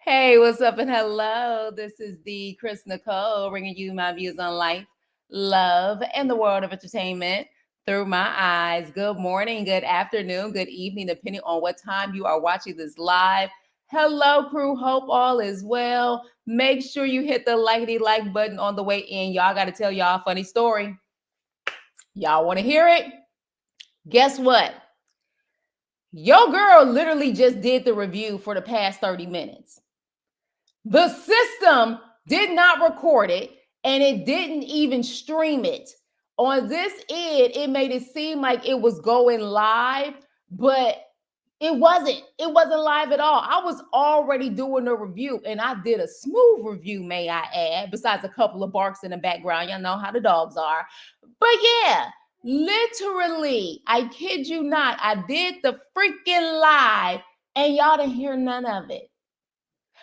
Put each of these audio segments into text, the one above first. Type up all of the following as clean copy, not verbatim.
Hey, what's up and hello. This is the Chris Nicole bringing you my views on life, love, and the world of entertainment through my eyes. Good morning, good afternoon, good evening, depending on what time you are watching this live. Hello, crew. Hope all is well. Make sure you hit the likey like button on the way in. Y'all got to tell y'all a funny story. Y'all want to hear it? Guess what? Your girl literally just did the review for the past 30 minutes. The system did not record it and it didn't even stream it. On this end, it made it seem like it was going live, but it wasn't. It wasn't live at all. I was already doing a review and I did a smooth review, may I add, besides a couple of barks in the background. Y'all know how the dogs are. But yeah, literally, I kid you not, I did the freaking live and y'all didn't hear none of it.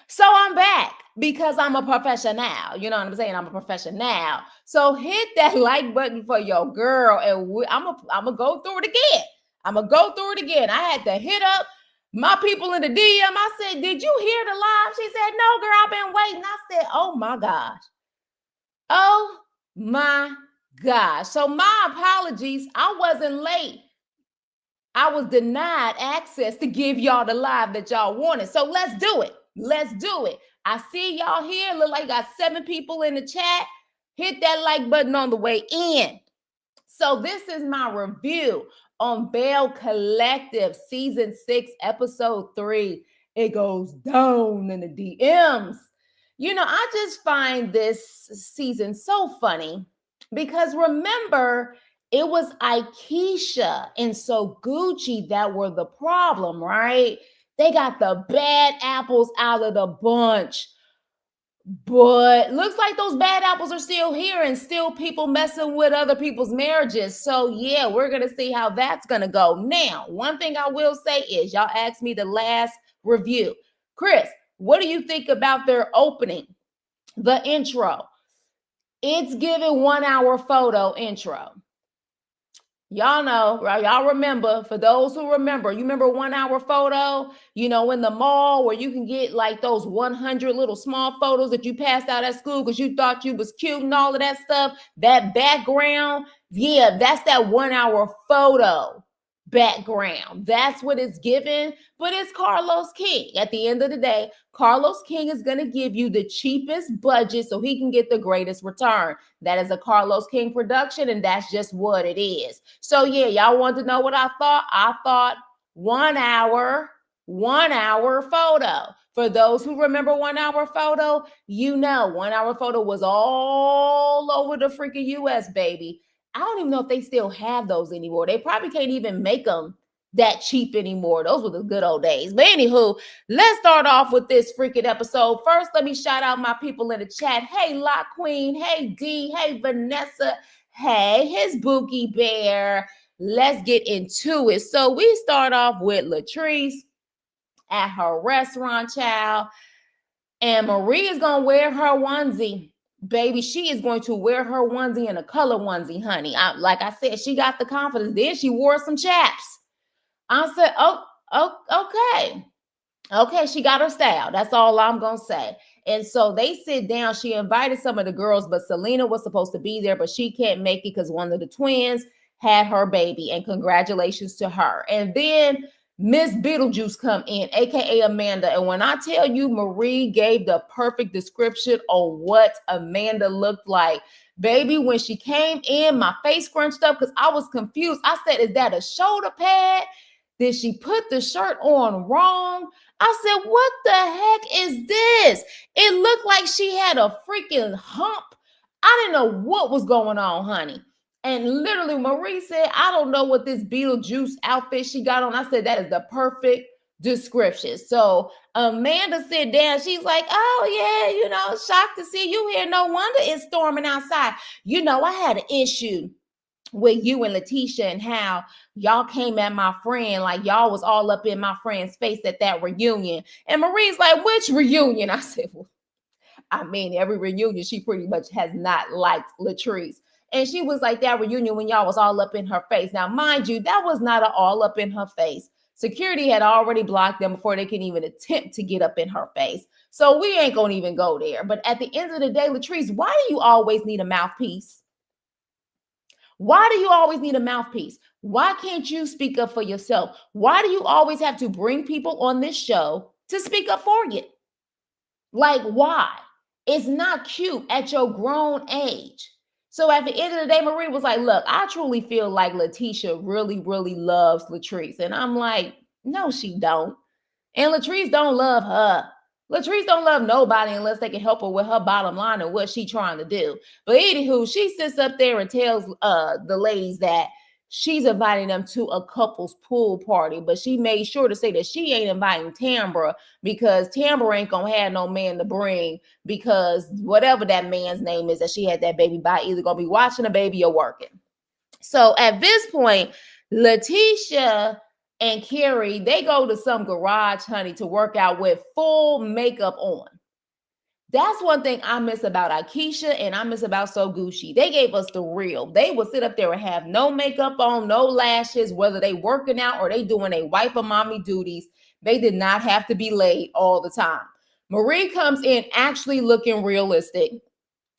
So I'm back because I'm a professional. You know what I'm saying? I'm a professional. So hit that like button for your girl, and I'm gonna go through it again. I'm gonna go through it again. I had to hit up my people in the DM. I said, "Did you hear the live?" She said, "No, girl, I've been waiting." I said, "Oh my gosh, oh my gosh." So my apologies. I wasn't late. I was denied access to give y'all the live that y'all wanted. So let's do it. Let's do it. I see y'all here. Look like you got 7 people in the chat. Hit that like button on the way in. So this is my review on Belle Collective season 6, episode 3. It goes down in the DMs. You know, I just find this season so funny because remember, it was Aikisha and so Gucci that were the problem, right? They got the bad apples out of the bunch. But looks like those bad apples are still here and still people messing with other people's marriages. So yeah, we're gonna see how that's gonna go. Now, one thing I will say is y'all asked me the last review. Chris, what do you think about their opening? The intro. It's giving 1 hour photo intro. Y'all know, right? Y'all remember, for those who remember, you remember 1 hour photo, you know, in the mall where you can get like those 100 little small photos that you passed out at school because you thought you was cute and all of that stuff. That background, yeah, that's that 1 hour photo background. That's what it's given, but it's Carlos King. At the end of the day, Carlos King is going to give you the cheapest budget so he can get the greatest return. That is a Carlos King production, and that's just what it is. So yeah, y'all want to know what I thought? I thought 1 hour photo. For those who remember 1 hour photo, you know 1 hour photo was all over the freaking US, baby. I don't even know if they still have those anymore. They probably can't even make them that cheap anymore. Those were the good old days. But anywho, let's start off with this freaking episode. First, let me shout out my people in the chat. Hey, Lock Queen. Hey, D. Hey, Vanessa. Hey, his Bookie Bear. Let's get into it. So we start off with Latrice at her restaurant, child. And Marie is going to wear her onesie. Baby, she is going to wear her onesie in a color onesie, honey. Like I said, she got the confidence. Then she wore some chaps. I said, okay. Okay, she got her style. That's all I'm going to say. And so they sit down. She invited some of the girls, but Selena was supposed to be there, but she can't make it because one of the twins had her baby. And congratulations to her. And then Miss Beetlejuice come in, aka Amanda. And when I tell you, Marie gave the perfect description on what Amanda looked like. Baby, when she came in, my face scrunched up because I was confused. I said, is that a shoulder pad? Did she put the shirt on wrong? I said, what the heck is this? It looked like she had a freaking hump. I didn't know what was going on, honey. And literally, Marie said, I don't know what this Beetlejuice outfit she got on. I said, that is the perfect description. So Amanda sit down. She's like, oh, yeah, you know, shocked to see you here. No wonder it's storming outside. You know, I had an issue with you and Letitia and how y'all came at my friend, like y'all was all up in my friend's face at that reunion. And Marie's like, which reunion? I said, well, I mean, every reunion she pretty much has not liked Latrice. And she was like, that reunion when y'all was all up in her face. Now, mind you, that was not an all up in her face. Security had already blocked them before they can even attempt to get up in her face. So we ain't gonna even go there. But at the end of the day, Latrice, why do you always need a mouthpiece? Why do you always need a mouthpiece? Why can't you speak up for yourself? Why do you always have to bring people on this show to speak up for you? Like, why? It's not cute at your grown age. So at the end of the day, Marie was like, look, I truly feel like Letitia really, really loves Latrice. And I'm like, no, she don't. And Latrice don't love her. Latrice don't love nobody unless they can help her with her bottom line and what she trying to do. But anywho, she sits up there and tells the ladies that she's inviting them to a couple's pool party, but she made sure to say that she ain't inviting Tambra because Tambra ain't gonna have no man to bring because whatever that man's name is that she had that baby by either gonna be watching the baby or working. So at this point, Letitia and Carrie, they go to some garage, honey, to work out with full makeup on. That's one thing I miss about Akeisha and I miss about So Gucci. They gave us the real. They would sit up there and have no makeup on, no lashes, whether they working out or they doing a wife or mommy duties. They did not have to be late all the time. Marie comes in actually looking realistic,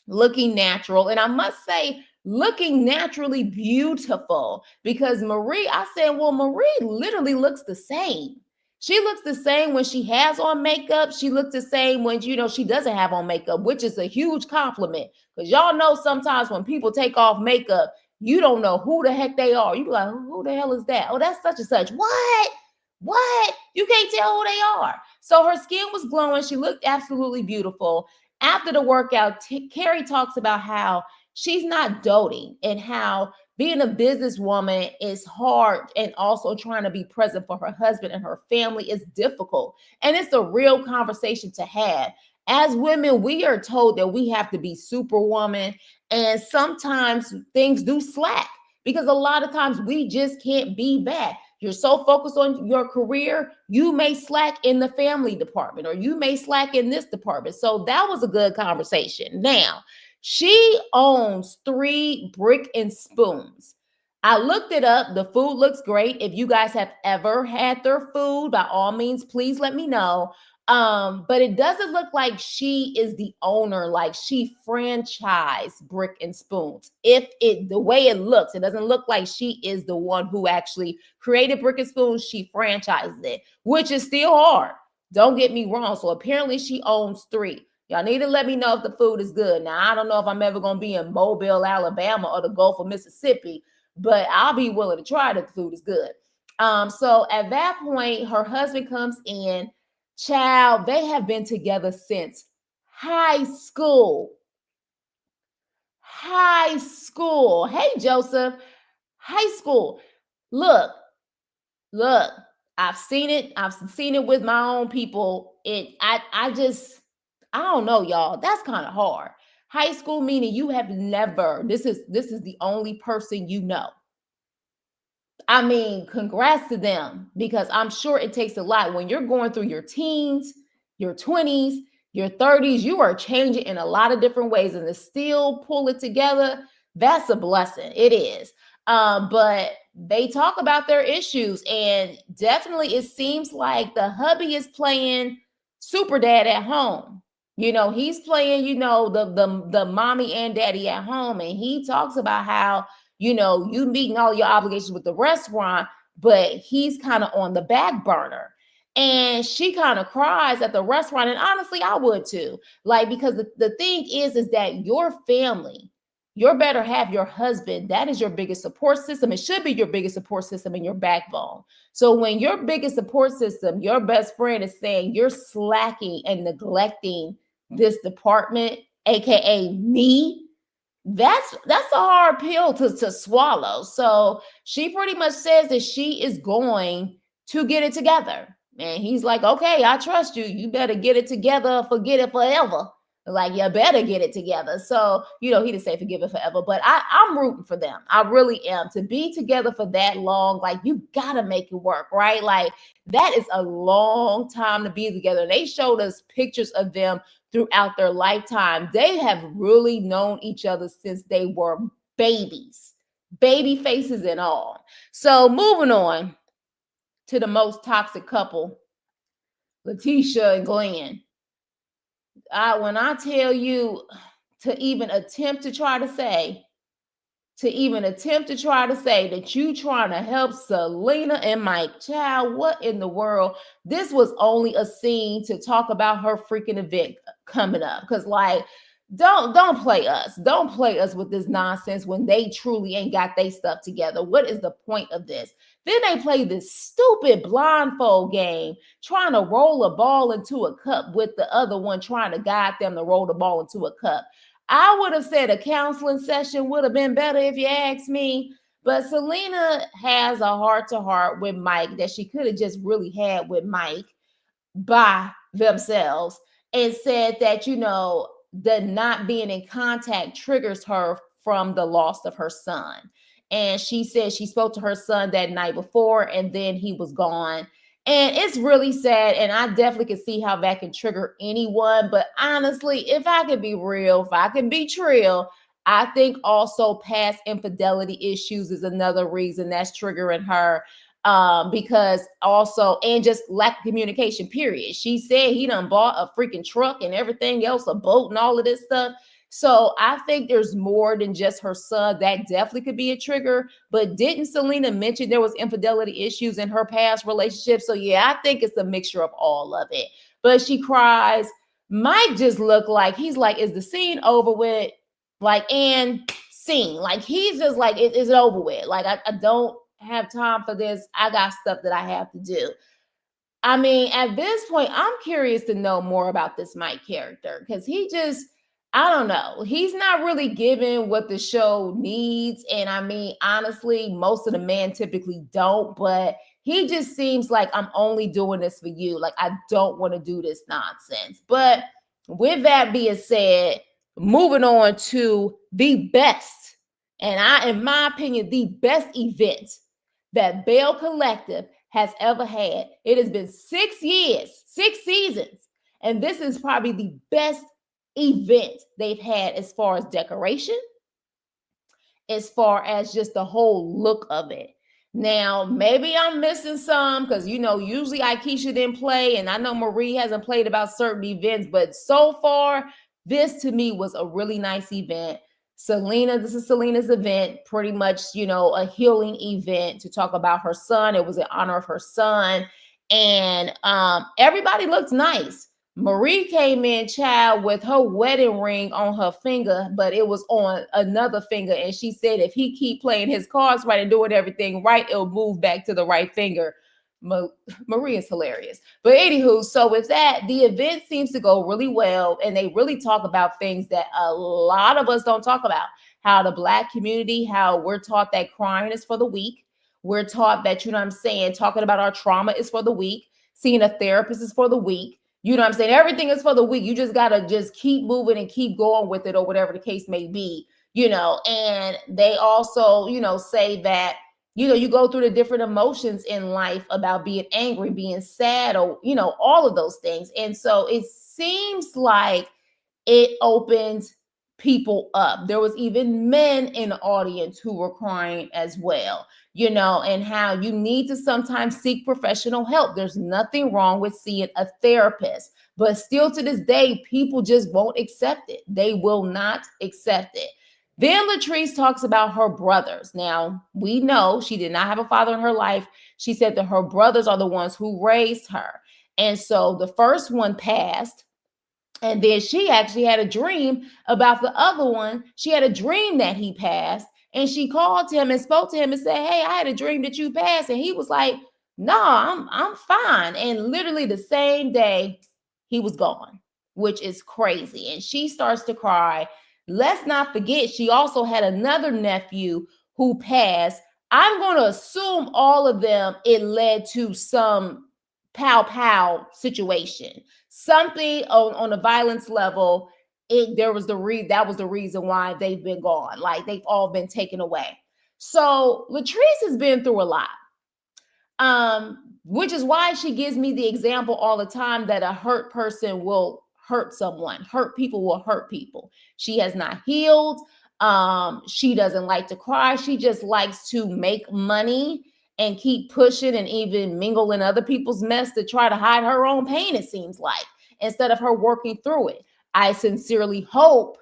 looking natural. And I must say, looking naturally beautiful because Marie, I said, well, Marie literally looks the same. She looks the same when she has on makeup. She looks the same when, she doesn't have on makeup, which is a huge compliment. Because y'all know sometimes when people take off makeup, you don't know who the heck they are. You be like, who the hell is that? Oh, that's such and such. What? What? You can't tell who they are. So her skin was glowing. She looked absolutely beautiful. After the workout, Carrie talks about how she's not doting and how being a businesswoman is hard and also trying to be present for her husband and her family is difficult. And it's a real conversation to have. As women, we are told that we have to be superwoman, and sometimes things do slack because a lot of times we just can't be that. You're so focused on your career, you may slack in the family department or you may slack in this department. So that was a good conversation. Now, she owns 3 Brick and Spoons. I looked it up. The food looks great. If you guys have ever had their food, by all means, please let me know. But it doesn't look like she is the owner, like she franchised Brick and Spoons. If it the way it looks, it doesn't look like she is the one who actually created Brick and Spoons. She franchised it, which is still hard. Don't get me wrong. So apparently she owns 3. Y'all need to let me know if the food is good. Now, I don't know if I'm ever going to be in Mobile, Alabama or the Gulf of Mississippi, but I'll be willing to try that the food is good. So at that point, her husband comes in. Child, they have been together since high school. High school. Hey, Joseph. High school. Look, I've seen it. I've seen it with my own people. I don't know, y'all. That's kind of hard. High school meaning you have never, this is the only person you know. I mean, congrats to them because I'm sure it takes a lot when you're going through your teens, your 20s, your 30s. You are changing in a lot of different ways, and to still pull it together, that's a blessing. It is. But they talk about their issues, and definitely it seems like the hubby is playing super dad at home. He's playing, the mommy and daddy at home, and he talks about how you meeting all your obligations with the restaurant, but he's kind of on the back burner. And she kind of cries at the restaurant. And honestly, I would too. Like, because the thing is that your family, your better half, your husband, that is your biggest support system. It should be your biggest support system and your backbone. So when your biggest support system, your best friend is saying you're slacking and neglecting this department, aka me, that's a hard pill to swallow. So she pretty much says that she is going to get it together. And he's like, okay, I trust you. You better get it together, forget it forever. Like, you better get it together. So, he didn't say forgive it forever, but I'm rooting for them. I really am. To be together for that long, like, you gotta make it work, right? Like, that is a long time to be together. And they showed us pictures of them throughout their lifetime. They have really known each other since they were babies, baby faces and all. So moving on. to the most toxic couple, Letitia and Glenn. When I tell you to even attempt to try to say, that you trying to help Selena and Mike, child, what in the world? This was only a scene to talk about her freaking event coming up. Because like, don't play us. Don't play us with this nonsense when they truly ain't got their stuff together. What is the point of this? Then they play this stupid blindfold game, trying to roll a ball into a cup with the other one trying to guide them to roll the ball into a cup. I would have said a counseling session would have been better if you asked me. But Selena has a heart to heart with Mike that she could have just really had with Mike by themselves, and said that, the not being in contact triggers her from the loss of her son. And she said she spoke to her son that night before and then he was gone. And it's really sad. And I definitely can see how that can trigger anyone. But honestly, if I could be real, if I can be trill, I think also past infidelity issues is another reason that's triggering her. Because also, and just lack of communication, period. She said he done bought a freaking truck and everything else, a boat and all of this stuff. So I think there's more than just her son. That definitely could be a trigger. But didn't Selena mention there was infidelity issues in her past relationship? So yeah, I think it's a mixture of all of it. But she cries. Mike just looked like, he's like, is the scene over with? Like, and scene. Like, he's just like, is it over with? Like, I don't have time for this. I got stuff that I have to do. I mean, at this point, I'm curious to know more about this Mike character because he just, I don't know. He's not really giving what the show needs. And I mean, honestly, most of the men typically don't, but he just seems like, I'm only doing this for you. Like, I don't want to do this nonsense. But with that being said, moving on to the best, and in my opinion, the best event that Belle Collective has ever had. It has been 6 years, 6 seasons, and this is probably the best event they've had as far as decoration, as far as just the whole look of it. Now, maybe I'm missing some because, usually Aikisha didn't play, and I know Marie hasn't played about certain events, but so far, this to me was a really nice event. This is Selena's event, pretty much, a healing event to talk about her son. It was in honor of her son. And everybody looked nice. Marie came in, child, with her wedding ring on her finger, but it was on another finger. And she said if he keep playing his cards right and doing everything right, it'll move back to the right finger. Marie is hilarious. But anywho, so with that, the event seems to go really well. And they really talk about things that a lot of us don't talk about. How the Black community, how we're taught that crying is for the weak. We're taught that, talking about our trauma is for the weak. Seeing a therapist is for the weak. Everything is for the weak. You just got to just keep moving and keep going with it, or whatever the case may be, and they also, say that, you go through the different emotions in life about being angry, being sad, or, all of those things. And so it seems like it opens people up. There was even men in the audience who were crying as well, and how you need to sometimes seek professional help. There's nothing wrong with seeing a therapist, but still to this day, people just won't accept it. They will not accept it. Then Latrice talks about her brothers. Now, we know she did not have a father in her life. She said that her brothers are the ones who raised her. And so the first one passed. And then she actually had a dream about the other one. She had a dream that he passed. And she called him and spoke to him and said, hey, I had a dream that you passed. And he was like, no, I'm fine. And literally the same day, he was gone, which is crazy. And she starts to cry. Let's not forget, she also had another nephew who passed. I'm going to assume all of them, it led to some pow situation, something on a violence level. That was the reason why they've been gone. Like, they've all been taken away. So Latrice has been through a lot. Which is why she gives me the example all the time that a hurt person will hurt someone. Hurt people will hurt people. She has not healed. She doesn't like to cry. She just likes to make money and keep pushing and even mingle in other people's mess to try to hide her own pain, it seems like, instead of her working through it. I sincerely hope,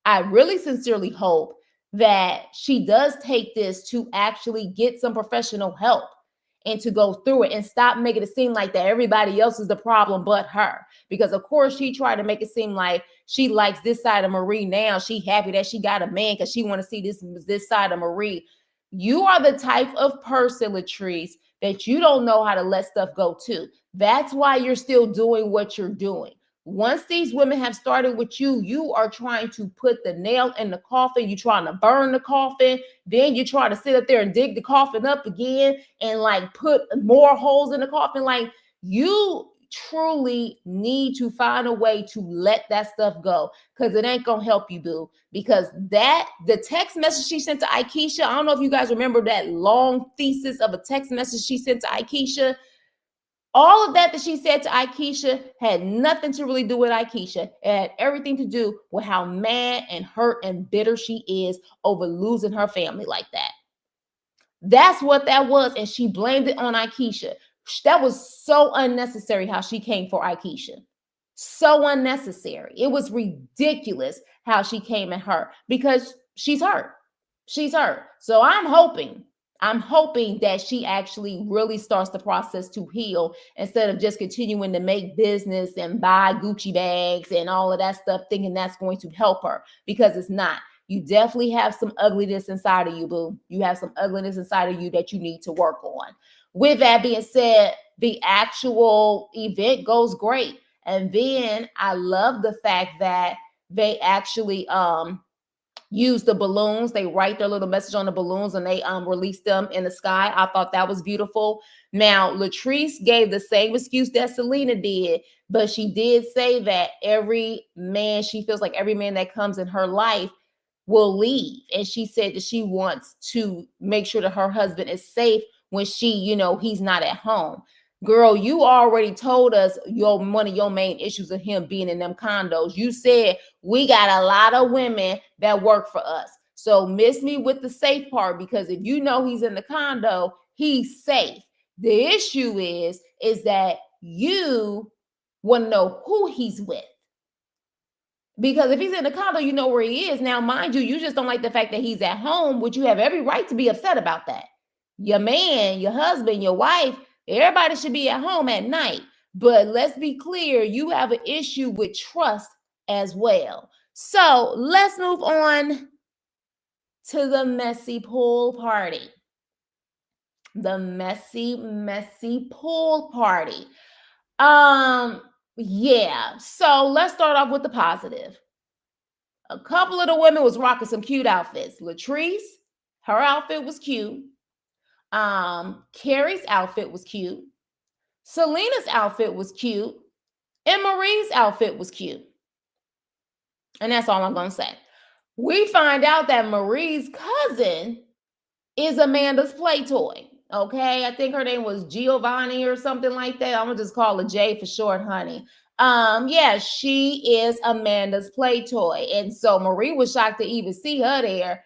I really sincerely hope that she does take this to actually get some professional help and to go through it and stop making it seem like that everybody else is the problem but her. Because of course she tried to make it seem like she likes this side of Marie now. She happy that she got a man because she want to see this side of Marie. You are the type of person, Latrice, that you don't know how to let stuff go too. That's why you're still doing what you're doing. Once these women have started with you, you are trying to put the nail in the coffin. You're trying to burn the coffin. Then you try to sit up there and dig the coffin up again and like put more holes in the coffin. Like, you truly need to find a way to let that stuff go, because it ain't gonna help you, boo. Because the text message she sent to Aikisha, I don't know if you guys remember that long thesis of a text message she sent to Aikisha. All of that she said to Aikisha had nothing to really do with Aikisha. It had everything to do with how mad and hurt and bitter she is over losing her family like that. That's what that was. And she blamed it on Aikisha. That was so unnecessary how she came for Aikisha. So unnecessary. It was ridiculous how she came at her because she's hurt. She's hurt. So I'm hoping that she actually really starts the process to heal instead of just continuing to make business and buy Gucci bags and all of that stuff, thinking that's going to help her, because it's not. You definitely have some ugliness inside of you, boo. You have some ugliness inside of you that you need to work on. With that being said, the actual event goes great. And then I love the fact that they actually use the balloons. They write their little message on the balloons and they release them in the sky. I thought that was beautiful. Now, Latrice gave the same excuse that Selena did, but she did say that she feels like every man that comes in her life will leave. And she said that she wants to make sure that her husband is safe when he's not at home. Girl, you already told us one of your main issues of him being in them condos. You said we got a lot of women that work for us. So miss me with the safe part, because if you know he's in the condo, he's safe. The issue is that you want to know who he's with. Because if he's in the condo, you know where he is. Now, mind you just don't like the fact that he's at home, which you have every right to be upset about that. Your man, your husband, your wife, everybody should be at home at night. But let's be clear, you have an issue with trust as well. So let's move on to the messy pool party. The messy pool party. Yeah. So let's start off with the positive. A couple of the women was rocking some cute outfits. Latrice, her outfit was cute. Carrie's outfit was cute. Selena's outfit was cute. And Marie's outfit was cute. And that's all I'm going to say. We find out that Marie's cousin is Amanda's play toy. Okay, I think her name was Giovanni or something like that. I'm gonna just call her J for short, honey. Yeah, she is Amanda's play toy. And so Marie was shocked to even see her there.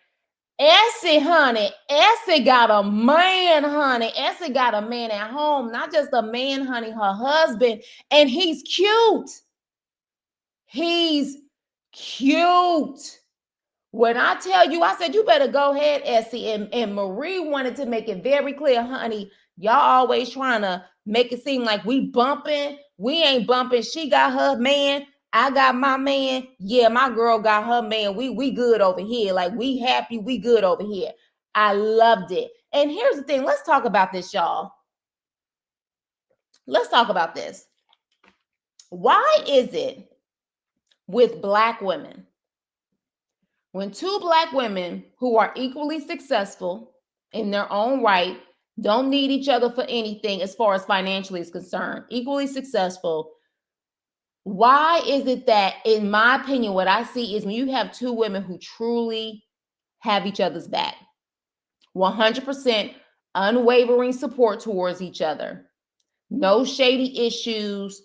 Essie, honey, Essie got a man, honey. Essie got a man at home, not just a man, honey, her husband. And he's cute. He's cute. When I tell you, I said, you better go ahead, Essie. And Marie wanted to make it very clear, honey, y'all always trying to make it seem like we bumping. We ain't bumping. She got her man. I got my man. Yeah, my girl got her man. We good over here. Like, we happy. We good over here. I loved it. And here's the thing. Let's talk about this, y'all. Let's talk about this. Why is it with Black women, when two Black women who are equally successful in their own right, don't need each other for anything as far as financially is concerned, equally successful, why is it that, in my opinion, what I see is when you have two women who truly have each other's back, 100% unwavering support towards each other, no shady issues,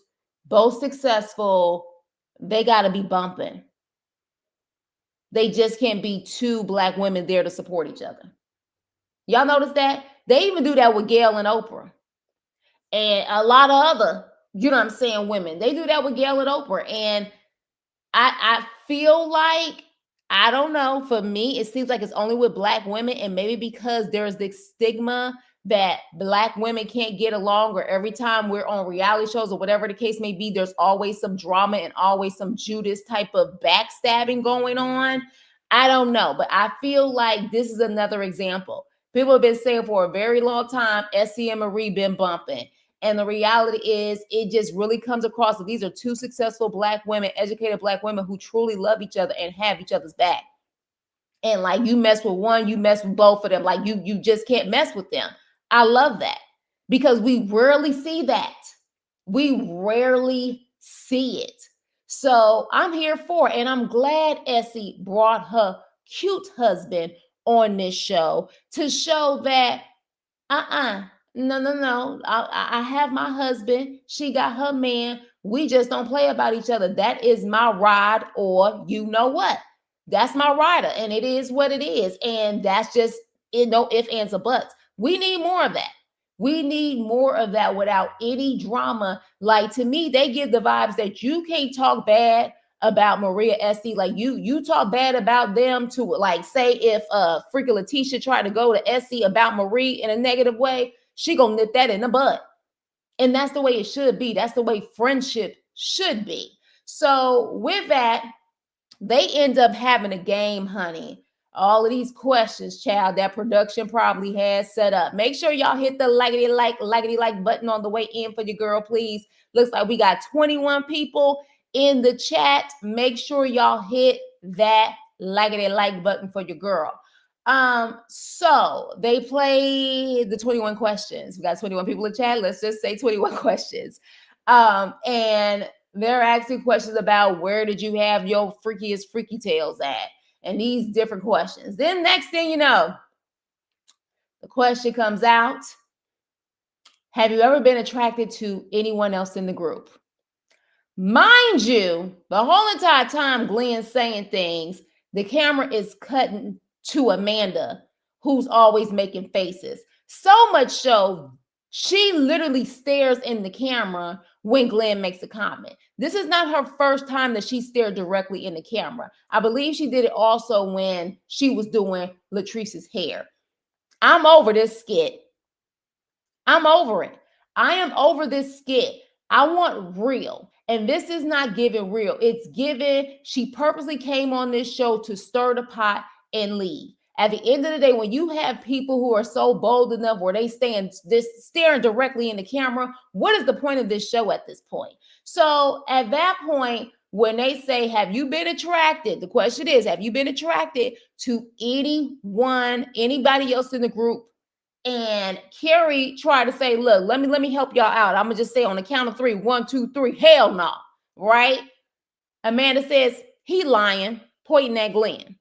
both successful, they got to be bumping. They just can't be two Black women there to support each other. Y'all notice that? They even do that with Gail and Oprah and a lot of other, you know what I'm saying, women. They do that with Gail and Oprah. And I feel like, I don't know, for me, it seems like it's only with Black women, and maybe because there's this stigma that Black women can't get along, or every time we're on reality shows or whatever the case may be, there's always some drama and always some Judas type of backstabbing going on. I don't know, but I feel like this is another example. People have been saying for a very long time, Essie and Marie been bumping. And the reality is, it just really comes across that these are two successful Black women, educated Black women who truly love each other and have each other's back. And like, you mess with one, you mess with both of them. Like, you just can't mess with them. I love that, because we rarely see that. We rarely see it. So I'm here for it. And I'm glad Essie brought her cute husband on this show to show that no. I have my husband. She got her man. We just don't play about each other. That is my ride, or you know what? That's my rider, and it is what it is. And that's just it. No ifs, ands, or buts. We need more of that. We need more of that without any drama. Like, to me, they give the vibes that you can't talk bad about Maria Essie. Like, you talk bad about them to, like, say if freaking Letitia tried to go to Essie about Marie in a negative way, she gonna nip that in the bud. And that's the way it should be. That's the way friendship should be. So with that, they end up having a game, honey. All of these questions, child, that production probably has set up. Make sure y'all hit the likety like button on the way in for your girl, please. Looks like we got 21 people in the chat. Make sure y'all hit that likety like button for your girl. So they play the 21 questions. We got 21 people in chat. Let's just say 21 questions. And they're asking questions about, where did you have your freakiest freaky tales at? And these different questions. Then next thing you know, the question comes out. Have you ever been attracted to anyone else in the group? Mind you, the whole entire time Glenn's saying things, the camera is cutting to Amanda, who's always making faces. So much so, she literally stares in the camera when Glenn makes a comment. This is not her first time that she stared directly in the camera. I believe she did it also when she was doing Latrice's hair. I'm over this skit. I'm over it. I am over this skit. I want real. And this is not giving real. It's giving, she purposely came on this show to stir the pot and leave. At the end of the day, when you have people who are so bold enough where they stand this staring directly in the camera, what is the point of this show at this point? So at that point, when they say, have you been attracted? The question is, have you been attracted to anyone, anybody else in the group? And Carrie tried to say, look, let me help y'all out. I'm gonna just say on the count of 3, 1, 2, 3, hell no, right? Amanda says, he lying, pointing at Glenn.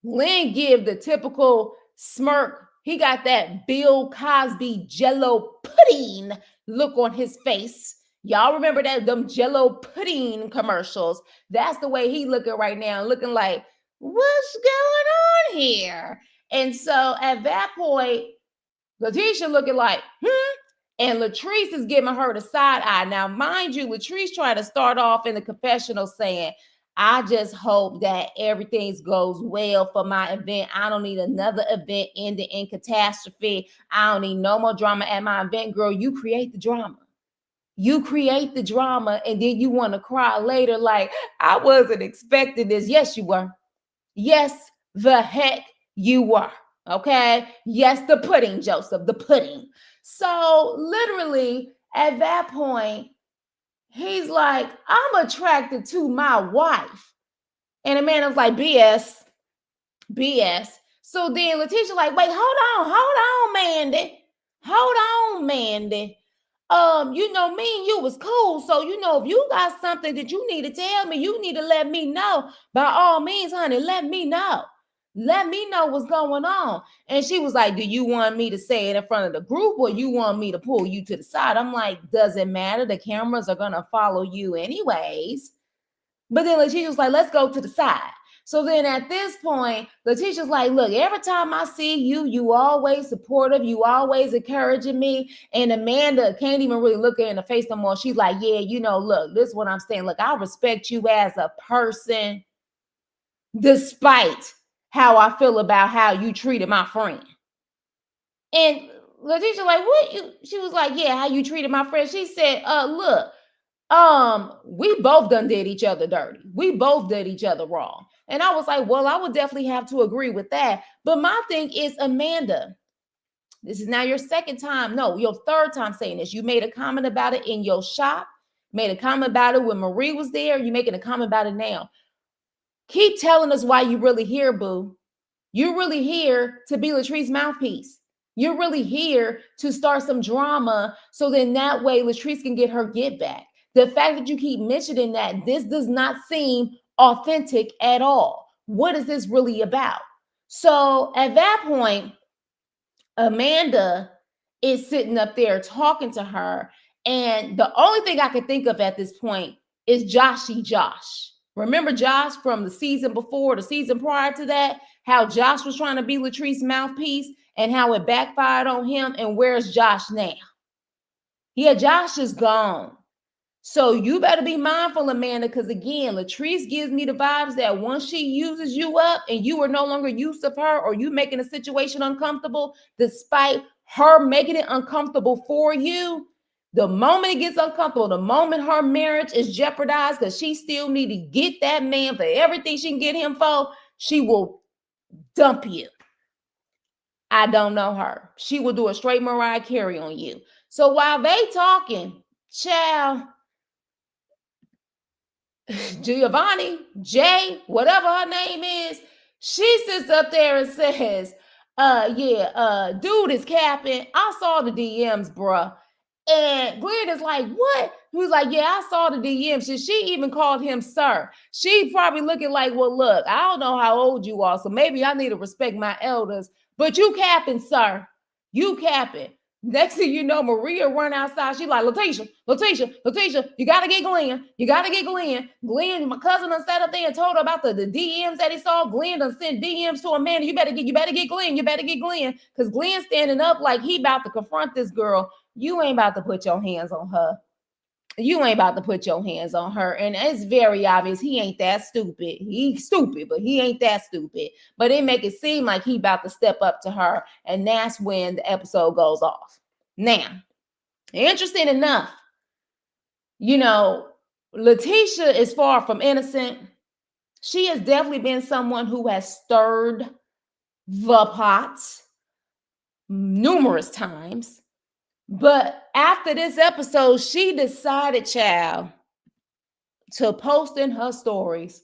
Glenn give the typical smirk. He got that Bill Cosby Jello pudding look on his face. Y'all remember that, them Jello pudding commercials? That's the way he looking right now, looking like, what's going on here? And so at that point, Letitia looking like, and Latrice is giving her the side eye. Now, mind you, Latrice tried to start off in the confessional saying, I just hope that everything goes well for my event. I don't need another event ending in catastrophe. I don't need no more drama at my event. Girl, you create the drama. You create the drama, and then you want to cry later like, I wasn't expecting this. Yes, you were. Yes, the heck you were. Okay? Yes, the pudding, Joseph, the pudding. So literally at that point, he's like, I'm attracted to my wife. And the man was like, BS. So then Letitia like, wait, hold on, Mandy. Hold on, Mandy. Me and you was cool. So, if you got something that you need to tell me, you need to let me know. By all means, honey, let me know. Let me know what's going on. And she was like, do you want me to say it in front of the group, or you want me to pull you to the side? I'm like, doesn't matter. The cameras are going to follow you anyways. But then she was like, let's go to the side. So then at this point, Letitia's like, look, every time I see you, you always supportive, you always encouraging me. And Amanda can't even really look her in the face no more. She's like, yeah, look, this is what I'm saying. Look, I respect you as a person, despite how I feel about how you treated my friend. And Letitia, like, what you? She was like, yeah, how you treated my friend. She said, look, we both done did each other dirty. We both did each other wrong. And I was like, well, I would definitely have to agree with that. But my thing is, Amanda, this is now your second time, no, your third time saying this. You made a comment about it in your shop, made a comment about it when Marie was there. You making a comment about it now. Keep telling us why you really here, boo. You're really here to be Latrice's mouthpiece. You're really here to start some drama so then that way Latrice can get her get back. The fact that you keep mentioning that this does not seem authentic at all. What is this really about? So at that point, Amanda is sitting up there talking to her. And the only thing I can think of at this point is Joshy Josh. Remember Josh from the season before, the season prior to that? How Josh was trying to be Latrice's mouthpiece and how it backfired on him. And where's Josh now? Yeah, Josh is gone. So you better be mindful, Amanda, because again, Latrice gives me the vibes that once she uses you up and you are no longer used of her, or you making a situation uncomfortable, despite her making it uncomfortable for you, the moment it gets uncomfortable, the moment her marriage is jeopardized because she still need to get that man for everything she can get him for, she will dump you. I don't know her. She will do a straight Mariah Carey on you. So while they talking, child, Giovanni, Jay, whatever her name is, she sits up there and says, dude is capping. I saw the DMs, bruh. And Glenn is like, what? He was like, yeah, I saw the DMs. She even called him sir. She probably looking like, well, look, I don't know how old you are, so maybe I need to respect my elders, but you capping, sir. You capping. Next thing you know, Maria run outside. She like, Letitia, you gotta get Glenn. You gotta get Glenn. Glenn, my cousin done sat up there and told her about the DMs that he saw. Glenn done sent DMs to Amanda. You better get Glenn. You better get Glenn. Because Glenn standing up like he about to confront this girl. You ain't about to put your hands on her. You ain't about to put your hands on her. And it's very obvious he ain't that stupid. He's stupid, but he ain't that stupid. But it make it seem like he about to step up to her. And that's when the episode goes off. Now, interesting enough, Letitia is far from innocent. She has definitely been someone who has stirred the pot numerous times. But after this episode, she decided, child, to post in her stories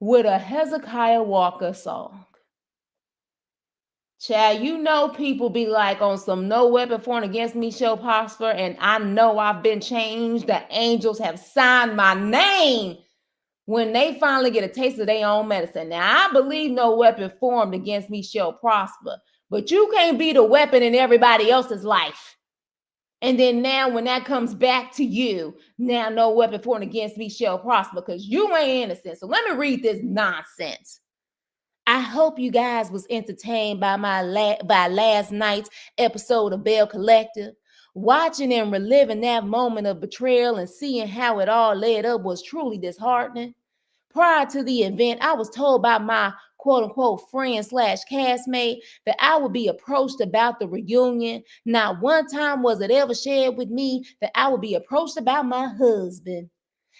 with a Hezekiah Walker song. Child, people be like on some no weapon formed against me shall prosper, and I know I've been changed. The angels have signed my name when they finally get a taste of their own medicine. Now, I believe no weapon formed against me shall prosper, but you can't be the weapon in everybody else's life. And then now when that comes back to you, now no weapon formed against me shall prosper because you ain't innocent. So let me read this nonsense. I hope you guys was entertained by by last night's episode of Belle Collective. Watching and reliving that moment of betrayal and seeing how it all led up was truly disheartening. Prior to the event, I was told by my quote unquote friend slash castmate that I would be approached about the reunion. Not one time was it ever shared with me that I would be approached about my husband.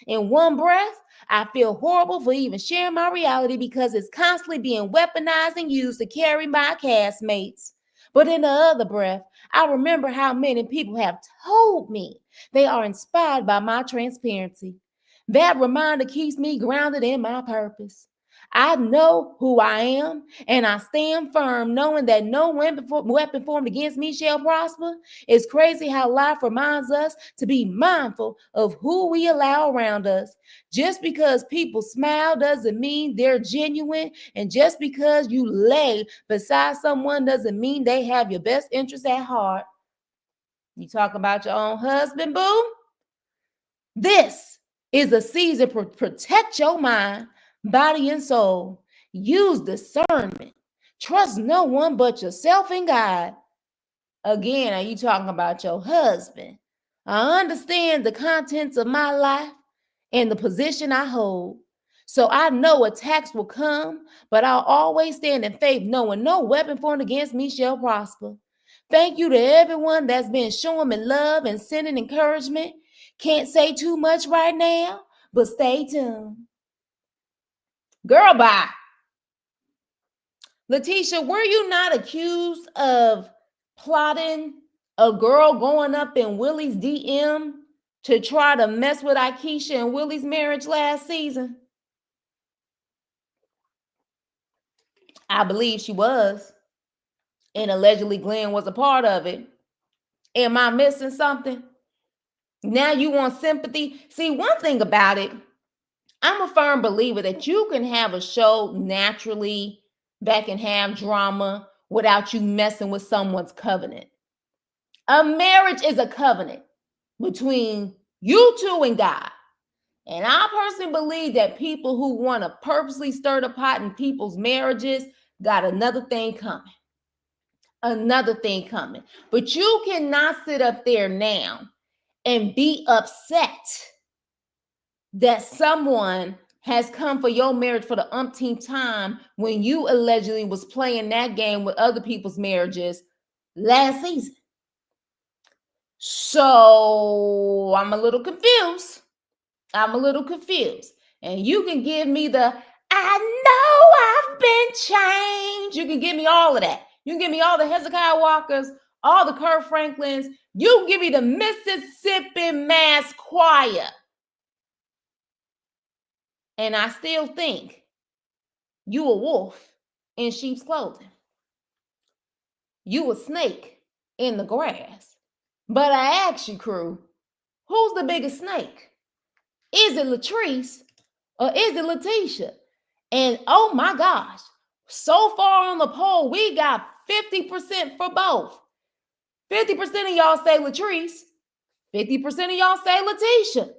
In one breath, I feel horrible for even sharing my reality because it's constantly being weaponized and used to carry my castmates. But in the other breath, I remember how many people have told me they are inspired by my transparency. That reminder keeps me grounded in my purpose. I know who I am, and I stand firm knowing that no weapon formed against me shall prosper. It's crazy how life reminds us to be mindful of who we allow around us. Just because people smile doesn't mean they're genuine, and just because you lay beside someone doesn't mean they have your best interests at heart. You talk about your own husband, boo? This is a season to protect your mind body and soul. Use discernment. Trust no one but yourself and God. Again, are you talking about your husband? I understand the contents of my life and the position I hold. So I know attacks will come, but I'll always stand in faith, knowing no weapon formed against me shall prosper. Thank you to everyone that's been showing me love and sending encouragement. Can't say too much right now, but stay tuned. Girl, bye. Letitia, were you not accused of plotting a girl going up in Willie's DM to try to mess with Aikisha and Willie's marriage last season? I believe she was. And allegedly Glenn was a part of it. Am I missing something? Now you want sympathy? See, one thing about it, I'm a firm believer that you can have a show naturally that can have drama without you messing with someone's covenant. A marriage is a covenant between you two and God. And I personally believe that people who want to purposely stir the pot in people's marriages got another thing coming. Another thing coming. But you cannot sit up there now and be upset that someone has come for your marriage for the umpteenth time when you allegedly was playing that game with other people's marriages last season. So I'm a little confused. And you can give me the, I know I've been changed. You can give me all of that. You can give me all the Hezekiah Walkers, all the Kurt Franklins. You can give me the Mississippi Mass Choir. And I still think you a wolf in sheep's clothing. You a snake in the grass. But I ask you, crew, who's the biggest snake? Is it Latrice or is it Letitia? And oh my gosh, so far on the poll, we got 50% for both. 50% of y'all say Latrice. 50% of y'all say Letitia.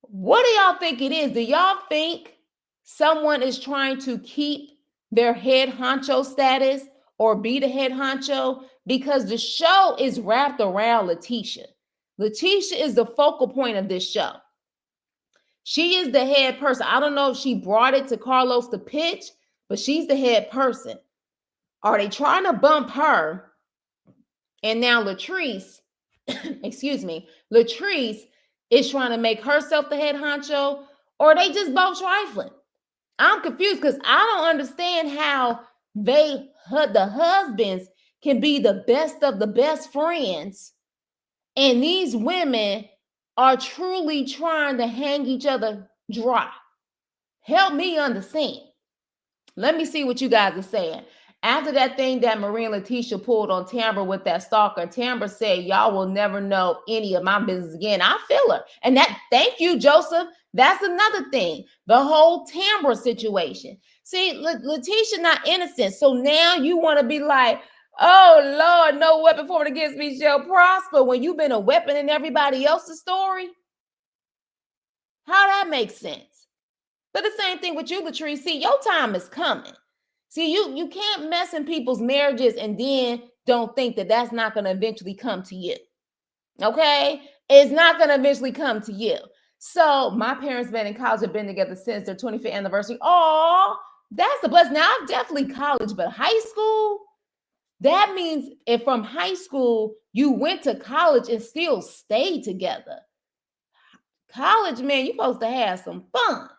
What do y'all think it is? Do y'all think someone is trying to keep their head honcho status or be the head honcho? Because the show is wrapped around Letitia. Letitia is the focal point of this show. She is the head person. I don't know if she brought it to Carlos to pitch, but she's the head person. Are they trying to bump her? And now Latrice, Latrice is trying to make herself the head honcho, or are they just both trifling? I'm confused because I don't understand how the husbands can be the best of the best friends, and these women are truly trying to hang each other dry. Help me understand. Let me see what you guys are saying. After that thing that Marie and Letitia pulled on Tamra with that stalker, Tamra said, y'all will never know any of my business again. I feel her. And that, thank you, Joseph. That's another thing. The whole Tamra situation. See, Letitia not innocent. So now you want to be like, oh, Lord, no weapon formed against me shall prosper when you've been a weapon in everybody else's story? How that makes sense? But the same thing with you, Latrice. See, your time is coming. See, you can't mess in people's marriages and then don't think that that's not going to eventually come to you. Okay? It's not going to eventually come to you. So my parents been in college, have been together since their 25th anniversary. Oh, that's a blessing. Now, I'm definitely college, but high school, that means if from high school you went to college and still stayed together. College, man, you're supposed to have some fun.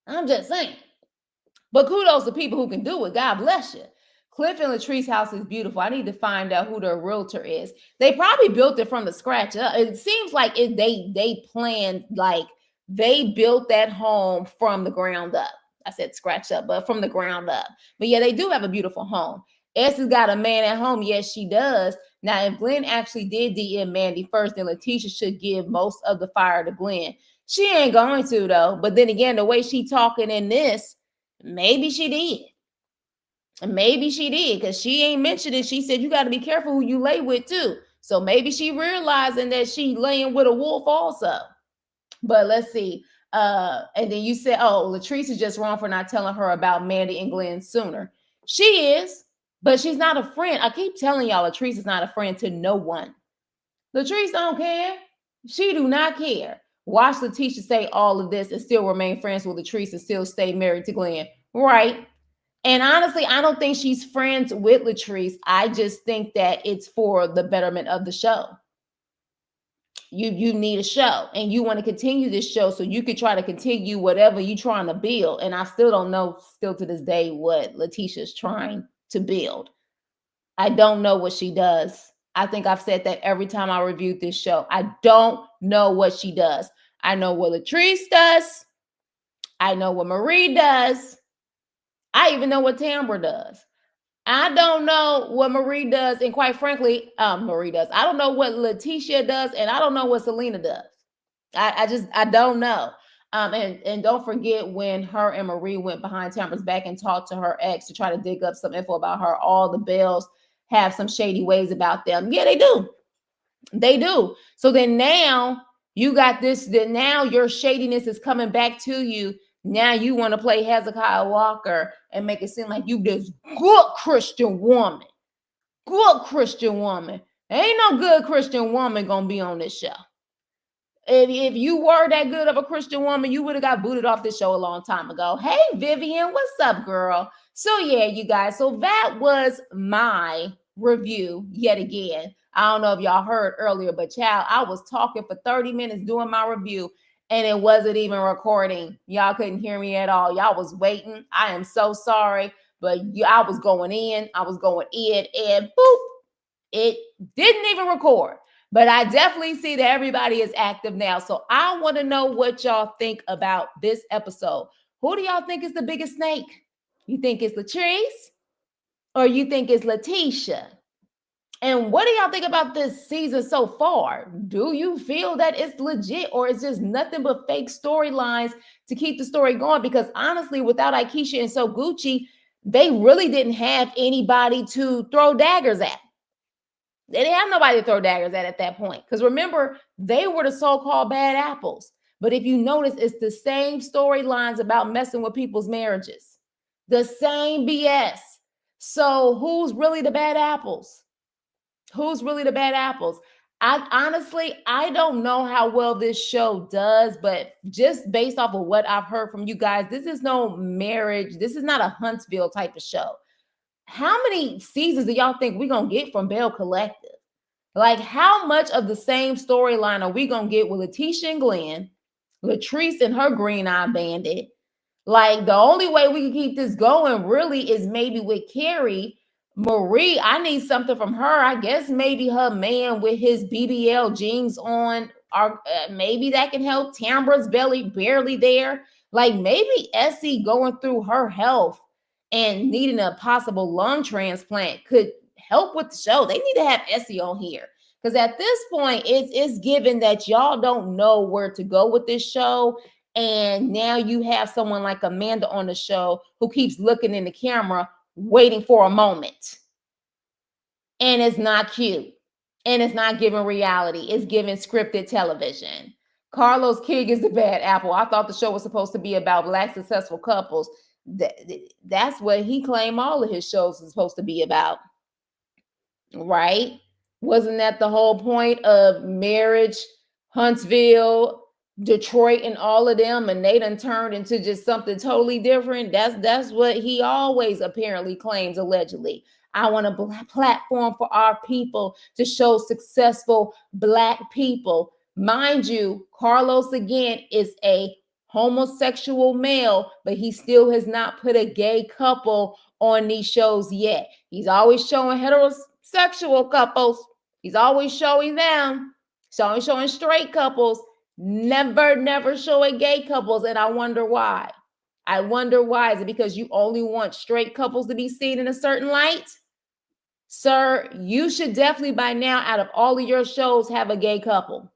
I'm just saying. But kudos to people who can do it. God bless you. Cliff and Latrice's house is beautiful. I need to find out who their realtor is. They probably built it from the scratch up. It seems like they planned, like they built that home from the ground up. I said scratch up, but from the ground up. But yeah, they do have a beautiful home. Essie's got a man at home. Yes, she does. Now, if Glenn actually did DM Mandy first, then Letitia should give most of the fire to Glenn. She ain't going to, though. But then again, the way she talking in this, maybe she did. Maybe she did, because she ain't mentioned it. She said you got to be careful who you lay with, too. So maybe she realizing that she laying with a wolf also. But let's see. And then you said, oh, Latrice is just wrong for not telling her about Mandy and Glenn sooner. She is, but she's not a friend. I keep telling y'all, Latrice is not a friend to no one. Latrice don't care. She do not care. Watch Letitia say all of this and still remain friends with Latrice and still stay married to Glenn. Right. And honestly, I don't think she's friends with Latrice. I just think that it's for the betterment of the show. You need a show and you want to continue this show so you could try to continue whatever you're trying to build. And I still don't know, still to this day, what Letitia's trying to build. I don't know what she does. I think I've said that every time I reviewed this show. I don't know what she does. I know what Latrice does. I know what Marie does. I even know what Tambra does. I don't know what Marie does, and quite frankly, Marie does. I don't know what Letitia does, and I don't know what Selena does. I don't know. And don't forget when her and Marie went behind Tambra's back and talked to her ex to try to dig up some info about her. All the Bells have some shady ways about them. Yeah, they do. They do. So then now you got this. That now your shadiness is coming back to you. Now you want to play Hezekiah Walker and make it seem like you this good Christian woman. Good Christian woman. Ain't no good Christian woman gonna be on this show. If you were that good of a Christian woman, you would have got booted off this show a long time ago. Hey, Vivian, what's up, girl? So yeah, you guys. So that was my review yet again. I don't know if y'all heard earlier, but child, I was talking for 30 minutes doing my review and it wasn't even recording. Y'all couldn't hear me at all. Y'all was waiting. I am so sorry, but I was going in, and boop, it didn't even record. But I definitely see that everybody is active now. So I want to know what y'all think about this episode. Who do y'all think is the biggest snake? You think it's Latrice or you think it's Letitia? And what do y'all think about this season so far? Do you feel that it's legit or it's just nothing but fake storylines to keep the story going? Because honestly, without Aikisha and So Gucci, they really didn't have anybody to throw daggers at. They didn't have nobody to throw daggers at that point. Because remember, they were the so-called bad apples. But if you notice, it's the same storylines about messing with people's marriages. The same BS. So who's really the bad apples? Who's really the bad apples? I don't know how well this show does, but just based off of what I've heard from you guys, this is no marriage. This is not a Huntsville type of show. How many seasons do y'all think we're going to get from Belle Collective? Like, how much of the same storyline are we going to get with Letitia and Glenn, Latrice and her green eye bandit? Like, the only way we can keep this going really is maybe with Carrie. Marie, I need something from her. I guess maybe her man with his BBL jeans on, or maybe that can help. Tambra's barely there. Like, maybe Essie going through her health and needing a possible lung transplant could help with the show. They need to have Essie on here. Because at this point, it's given that y'all don't know where to go with this show. And now you have someone like Amanda on the show who keeps looking in the camera, waiting for a moment. And it's not cute. And it's not giving reality. It's giving scripted television. Carlos King is the bad apple. I thought the show was supposed to be about Black successful couples. That's what he claimed all of his shows are supposed to be about. Right? Wasn't that the whole point of Marriage, Huntsville, Detroit, and all of them? And they done turned into just something totally different. That's what he always apparently claims, allegedly. I want a platform for our people to show successful Black people. Mind you, Carlos again is a homosexual male, but he still has not put a gay couple on these shows yet. He's always showing heterosexual couples. He's always showing them. He's always showing straight couples. Never showing gay couples. And I wonder why. I wonder why. Is it because you only want straight couples to be seen in a certain light? Sir, you should definitely by now, out of all of your shows, have a gay couple.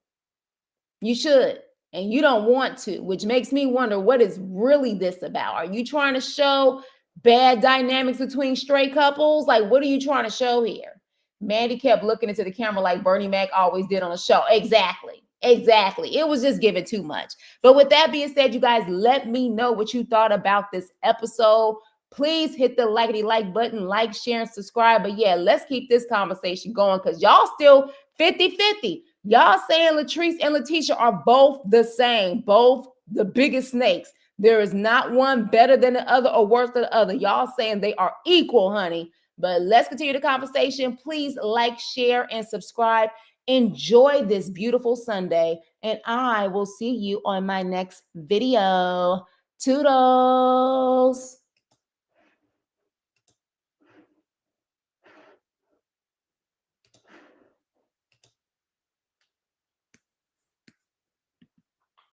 You should. And you don't want to, which makes me wonder, what is really this about? Are you trying to show bad dynamics between straight couples? Like, what are you trying to show here? Mandy kept looking into the camera like Bernie Mac always did on the show. Exactly. Exactly. It was just given too much. But with that being said, you guys, let me know what you thought about this episode. Please hit the likety like button, like, share, and subscribe. But yeah, let's keep this conversation going because y'all still 50-50. Y'all saying Latrice and Letitia are both the same, both the biggest snakes. There is not one better than the other or worse than the other. Y'all saying they are equal, honey. But let's continue the conversation. Please like, share, and subscribe. Enjoy this beautiful Sunday, and I will see you on my next video. Toodles.